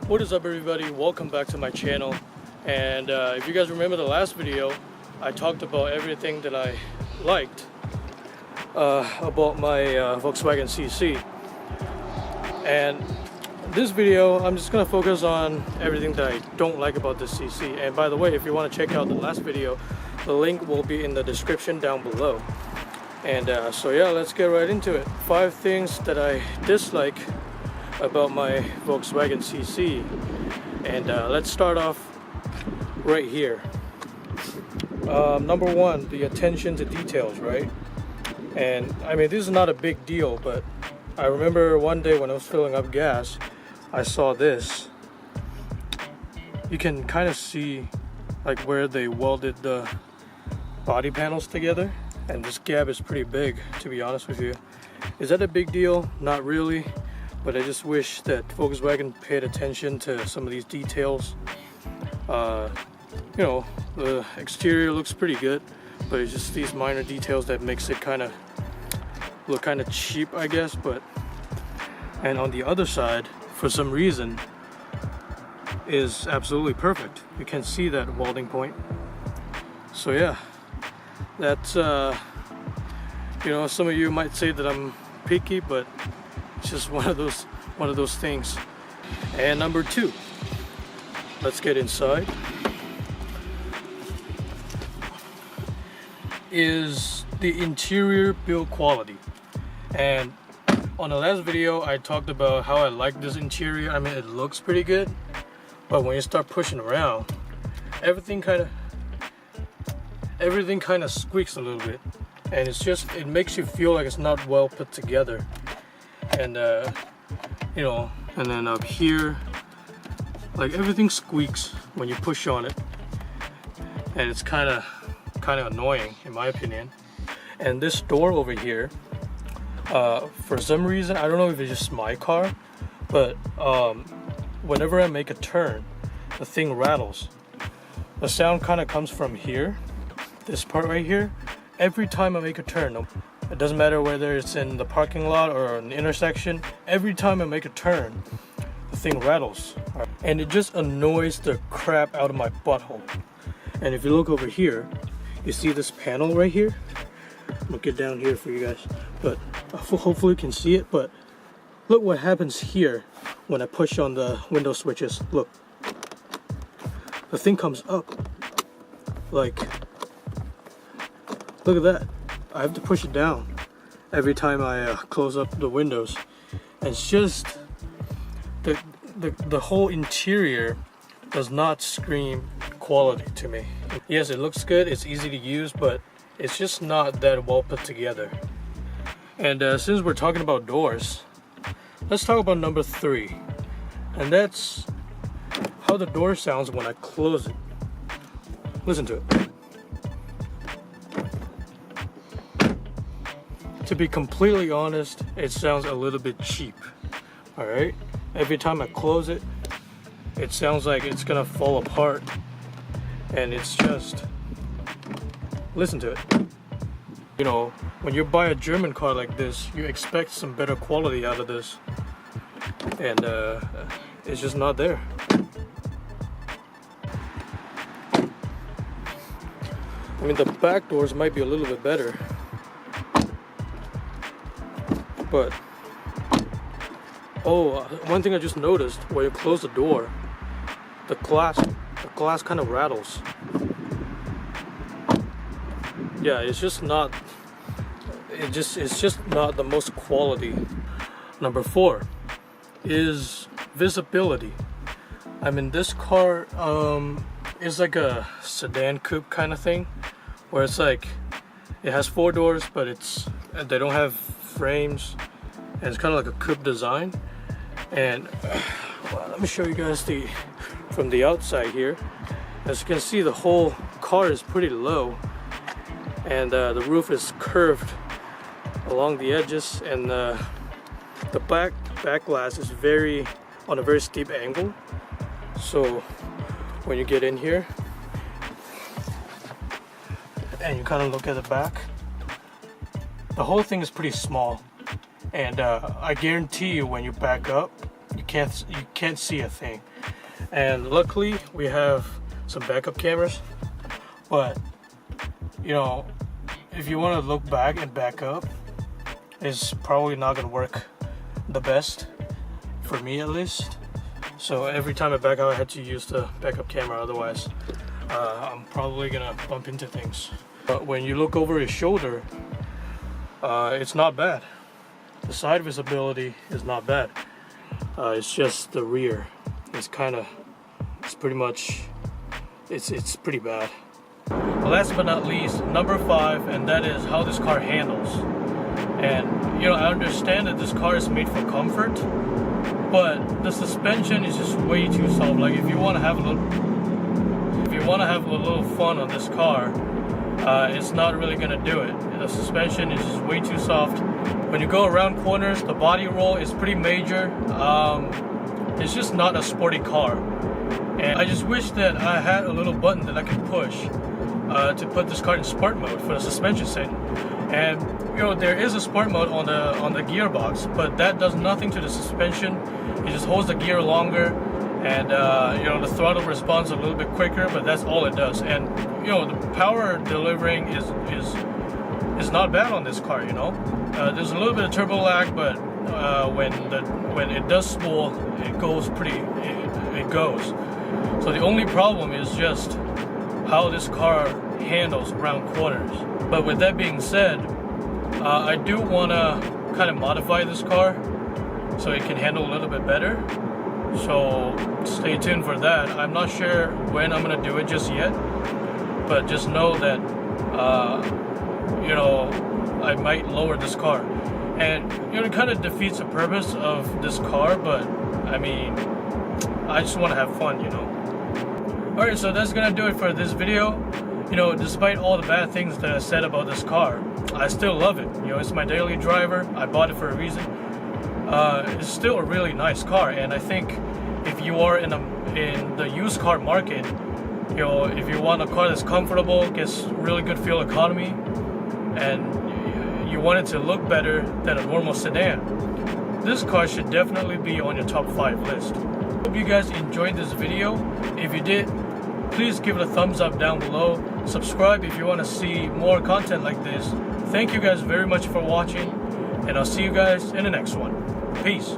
What is up, everybody? Welcome back to my channel. And if you guys remember the last video, I talked about everything that I liked about my Volkswagen CC. And this video, I'm just gonna focus on everything that I don't like about this CC. And by the way, if you want to check out the last video, the link will be in the description down below. And so yeah, let's get right into it. 5 things that I dislike about my Volkswagen CC. And let's start off right here. Number 1, the attention to details, right? And I mean, this is not a big deal, but I remember one day when I was filling up gas, I saw this. You can kind of see like where they welded the body panels together, and this gap is pretty big, to be honest with you. Is that a big deal? Not really, but I just wish that Volkswagen paid attention to some of these details. You know, the exterior looks pretty good, but it's just these minor details that makes it kind of look kind of cheap, I guess. And on the other side, for some reason, is absolutely perfect. You can see that welding point. So yeah, that's you know, some of you might say that I'm picky, but it's just one of those things. And number 2, let's get inside, is the interior build quality. And on the last video, I talked about how I like this interior. I mean, it looks pretty good, but when you start pushing around, everything kind of squeaks a little bit, and it makes you feel like it's not well put together. And you know, and then up here, like everything squeaks when you push on it, and it's kind of annoying in my opinion. And this door over here, for some reason, I don't know if it's just my car, but whenever I make a turn, the thing rattles. The sound kind of comes from here, this part right here. Every time I make a turn, it doesn't matter whether it's in the parking lot or an intersection, every time I make a turn, the thing rattles. And it just annoys the crap out of my butthole. And if you look over here, you see this panel right here? I'm gonna get down here for you guys, but hopefully you can see it. But look what happens here when I push on the window switches. Look, the thing comes up. Like, look at that. I have to push it down every time I close up the windows. And it's just the whole interior does not scream quality to me. Yes, it looks good, it's easy to use, but it's just not that well put together. And since we're talking about doors, let's talk about number 3, and that's how the door sounds when I close it. Listen to it. To be completely honest, it sounds a little bit cheap. Alright? Every time I close it, it sounds like it's gonna fall apart. And it's just, listen to it. You know, when you buy a German car like this, you expect some better quality out of this. And it's just not there. I mean, the back doors might be a little bit better, but one thing I just noticed, when you close the door, the glass kind of rattles. Yeah, it's just not the most quality. Number 4 is visibility. I mean, this car is like a sedan coupe kind of thing, where it's like it has 4 doors, but they don't have frames, and it's kind of like a coupe design. And well, let me show you guys from the outside here. As you can see, the whole car is pretty low, and the roof is curved along the edges, and the back glass is on a very steep angle. So when you get in here and you kind of look at the back, the whole thing is pretty small. And I guarantee you, when you back up, you can't see a thing. And luckily we have some backup cameras, but you know, if you want to look back and back up, it's probably not gonna work the best for me, at least. So every time I back out, I had to use the backup camera, otherwise I'm probably gonna bump into things. But when you look over his shoulder, it's not bad. The side visibility is not bad. It's just the rear. It's pretty much, it's pretty bad. Last but not least, number 5, and that is how this car handles. And you know, I understand that this car is made for comfort, but the suspension is just way too soft. Like if you want to have a little fun on this car, it's not really gonna do it. The suspension is just way too soft. When you go around corners, the body roll is pretty major. It's just not a sporty car. And I just wish that I had a little button that I could push to put this car in sport mode for the suspension setting. And you know, there is a sport mode on the gearbox, but that does nothing to the suspension. It just holds the gear longer, and you know, the throttle responds a little bit quicker, but that's all it does. And you know, the power delivering is not bad on this car. You know, there's a little bit of turbo lag, but when it does spool, it goes it goes. So the only problem is just how this car handles around corners. But with that being said, I do want to kind of modify this car so it can handle a little bit better. So stay tuned for that. I'm not sure when I'm going to do it just yet, but just know that you know, I might lower this car. And you know, it kind of defeats the purpose of this car, but I mean, I just want to have fun, you know. Alright, so that's gonna do it for this video. You know, despite all the bad things that I said about this car, I still love it. You know, it's my daily driver. I bought it for a reason. It's still a really nice car, and I think if you are in the used car market, you know, if you want a car that's comfortable, gets really good fuel economy, and you want it to look better than a normal sedan, this car should definitely be on your top 5 list. Hope you guys enjoyed this video. If you did, please give it a thumbs up down below. Subscribe if you want to see more content like this. Thank you guys very much for watching, and I'll see you guys in the next one. Peace.